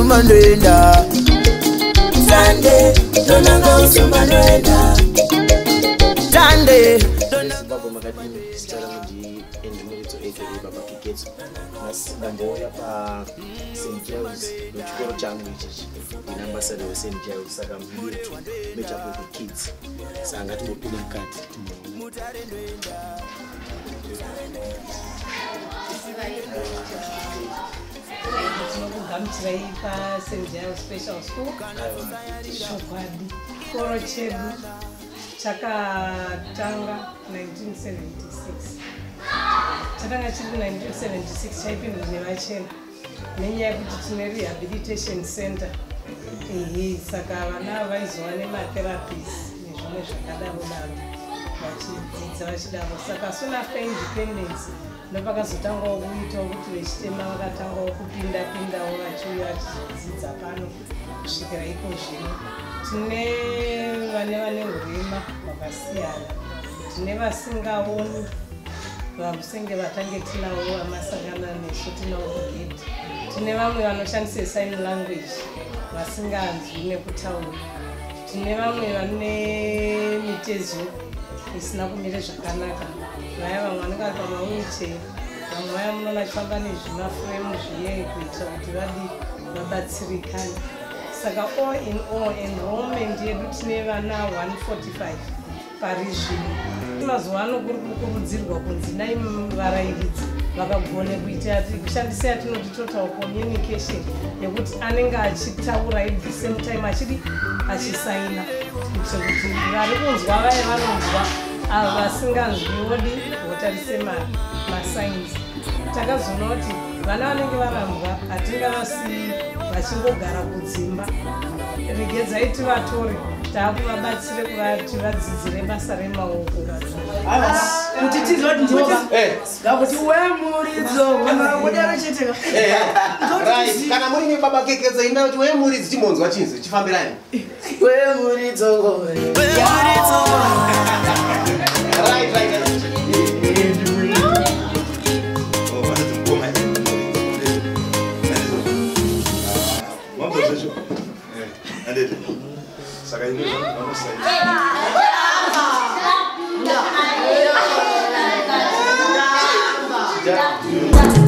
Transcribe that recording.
Manduenda Sunday, donanga usumanduenda Sunday, Baba Magadi, Stella Mudi, and Milito aka Baba Kikets, Mas Damboya, St. Giles, which go Chambridge, the ambassador of St. Giles, Sagam, meet up with the kids. Sangat to open a cat. St. Giles Special School, Shopadi, Koro Chebu, Chakatanga, 1976. Chakatanga Chebu, 1976, Chaipin Nevachena. Many have rehabilitation center. Sakavana is one of my therapies. Saka soon after independence, Novakazutanga Wito, Stema, Tango, Pinda, Wachuya, Zizapano, Shikaraiko, never Rima, Babasiana, never sing our own. I'm singing about Tangetina or Masagana and shooting over the gate. To never understand sign language, Masingans, Neputao. To never name it is. It's not me to Shakanaka. I have a manga from a wheelchair, and I am not a company, not framed, Babatsirikan. Saga all in all, enrollment, it's never now 145 Paris. It was one of the Zilgo, name varieties, Bagabone, which shall say to the total communication. They would Ananga, she tower at the same time as she signed up. So, Radicals, our singers, body, what I say, my signs. Tagazunoti, Banana, I think I see Bashingo Garabuzimba. Regets 8 Tori, Tabu Batsirek, Tivazirema Sarema. Put it in what that was where Murizo, whatever she Right, can I bring you Baba Kekes? I know where Muriz Timons watching the Chifambiran. Where Murizo? Right. Yeah.